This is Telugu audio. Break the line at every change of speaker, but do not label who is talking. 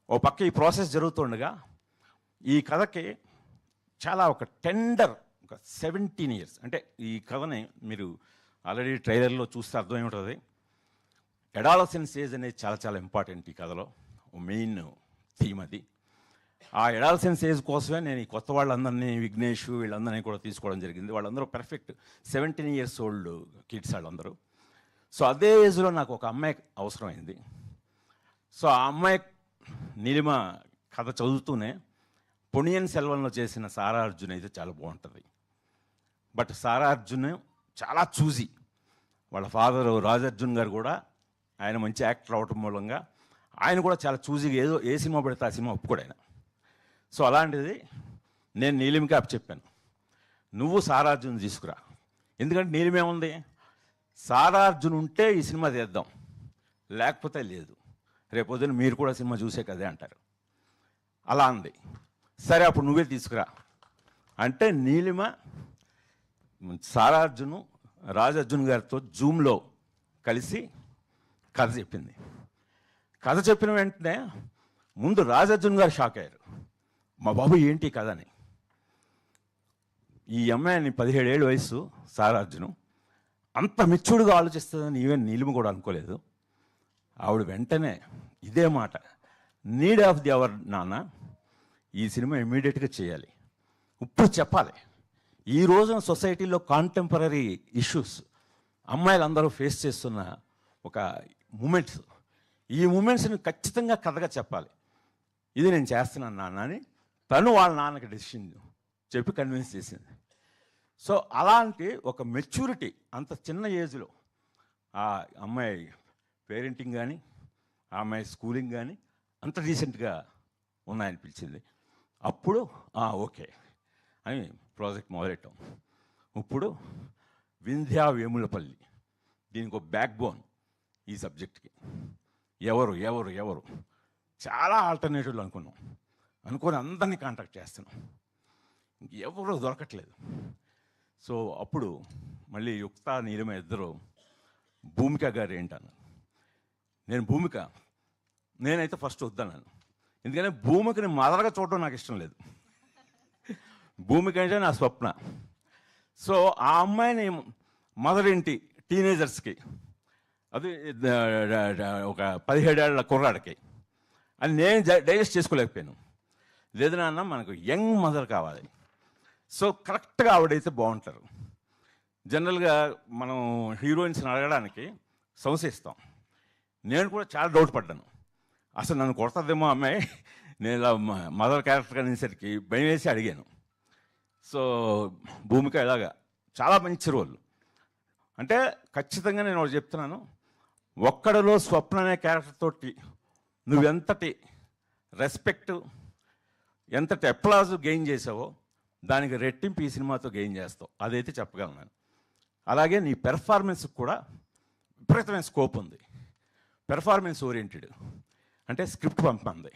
ఓ పక్క ఈ ప్రాసెస్ జరుగుతుండగా ఈ కథకి చాలా ఒక టెండర్ ఒక 17 years అంటే ఈ కథని మీరు ఆల్రెడీ ట్రైలర్లో చూస్తే అర్థమై ఉంటుంది. ఎడాలసెన్స్ ఏజ్ అనేది చాలా చాలా ఇంపార్టెంట్ ఈ కథలో, మెయిన్ థీమ్ అది. ఆ ఎడాలసెన్స్ ఏజ్ కోసమే నేను ఈ కొత్త వాళ్ళందరినీ, విఘ్నేష్ వీళ్ళందరినీ కూడా తీసుకోవడం జరిగింది. వాళ్ళందరూ పర్ఫెక్ట్ 17 years old కిడ్స్ వాళ్ళందరూ. సో అదే ఏజ్లో నాకు ఒక అమ్మాయి అవసరమైంది. సో ఆ అమ్మాయి నీలిమ కథ చదువుతూనే పొన్నియిన్ సెల్వన్లో చేసిన సారా అర్జున్ అయితే చాలా బాగుంటుంది. బట్ సారా అర్జున్ చాలా చూసి, వాళ్ళ ఫాదరు రాజర్జున్ గారు కూడా ఆయన మంచి యాక్టర్ అవటం మూలంగా ఆయన కూడా చాలా చూసిగా ఏదో ఏ సినిమా పడితే ఆ సినిమా ఒప్పుకోడు ఆయన. సో అలాంటిది నేను నీలిమకి చెప్పాను, నువ్వు సారా అర్జున్ తీసుకురా. ఎందుకంటే నీలిమేముంది, సారా అర్జున్ ఉంటే ఈ సినిమా తీద్దాం, లేకపోతే లేదు, రేపొద్దున మీరు కూడా సినిమా చూసే కదే అంటారు. అలా అంది. సరే అప్పుడు నువ్వే తీసుకురా అంటే నీలిమ సారా అర్జును రాజర్జున్ గారితో జూమ్లో కలిసి కథ చెప్పింది. కథ చెప్పిన వెంటనే ముందు రాజర్జున్ గారు షాక్ అయ్యారు, మా బాబు ఏంటి కథ అని. ఈ అమ్మాయిని 17 ఏళ్ళ వయసు సారా అర్జును అంత మెచ్యూర్డ్గా ఆలోచిస్తుందని ఈవెన్ నీలిమ కూడా అనుకోలేదు. ఆవిడ వెంటనే ఇదే మాట, నీడ్ ఆఫ్ ది అవర్ నాన్న, ఈ సినిమా ఇమ్మీడియట్గా చేయాలి, ఇప్పుడు చెప్పాలి. ఈ రోజున సొసైటీలో కాంటెంపరీ ఇష్యూస్ అమ్మాయిలందరూ ఫేస్ చేస్తున్న ఒక మూమెంట్స్, ఈ మూమెంట్స్ని ఖచ్చితంగా కథగా చెప్పాలి, ఇది నేను చేస్తున్నాను నాన్న అని తను వాళ్ళ నాన్నకి డెసిషన్ చెప్పి కన్విన్స్ చేసింది. సో అలాంటి ఒక మెచ్యూరిటీ అంత చిన్న ఏజ్లో ఆ అమ్మాయి పేరెంటింగ్ కానీ ఆ అమ్మాయి స్కూలింగ్ కానీ అంత డీసెంట్గా ఉన్నాయనిపించింది. అప్పుడు ఓకే అని ప్రాజెక్ట్ మొదలెట్టాం. ఇప్పుడు వింధ్యా వేములపల్లి దీనికి ఒక బ్యాక్ బోన్ ఈ సబ్జెక్ట్కి. ఎవరు ఎవరు ఎవరు చాలా ఆల్టర్నేటివ్లు అనుకొని అందరినీ కాంటాక్ట్ చేస్తున్నాం, ఎవరు దొరకట్లేదు. సో అప్పుడు మళ్ళీ యుక్త నీలిమ ఇద్దరు భూమిక గారు ఏంటన్నారు. నేను భూమిక నేనైతే ఫస్ట్ వద్దన్నాను, ఎందుకంటే భూమికని మదర్గా చూడటం నాకు ఇష్టం లేదు. భూమిక అంటే నా స్వప్న. సో ఆ అమ్మాయిని మదర్ ఏంటి టీనేజర్స్కి, అది ఒక 17 ఏళ్ల కుర్రాడికి అని నేను డైజెస్ట్ చేసుకోలేకపోయాను. లేదు నాన్న మనకు యంగ్ మదర్ కావాలి. సో కరెక్ట్గా ఆవిడైతే బాగుంటారు. జనరల్గా మనం హీరోయిన్స్ని అడగడానికి సంశయిస్తాం. నేను కూడా చాలా డౌట్ పడ్డాను, అసలు నన్ను కొడతాదేమో అమ్మాయి, నేను ఇలా మదర్ క్యారెక్టర్ అనేసరికి భయం వేసి అడిగాను. సో భూమిక ఇలాగా చాలా మంచి రోల్. అంటే ఖచ్చితంగా నేను ఒకటి చెప్తున్నాను, ఒక్కడిలో స్వప్న అనే క్యారెక్టర్ తోటి నువ్వెంతటి రెస్పెక్ట్, ఎంతటి అప్లాజ్ గెయిన్ చేసావో దానికి రెట్టింపు ఈ సినిమాతో గెయిన్ చేస్తావు, అదైతే చెప్పగలను. అలాగే నీ పెర్ఫార్మెన్స్కి కూడా విపరీతమైన స్కోప్ ఉంది. పెర్ఫార్మెన్స్ ఓరియంటెడ్ అంటే స్క్రిప్ట్ పంపంది.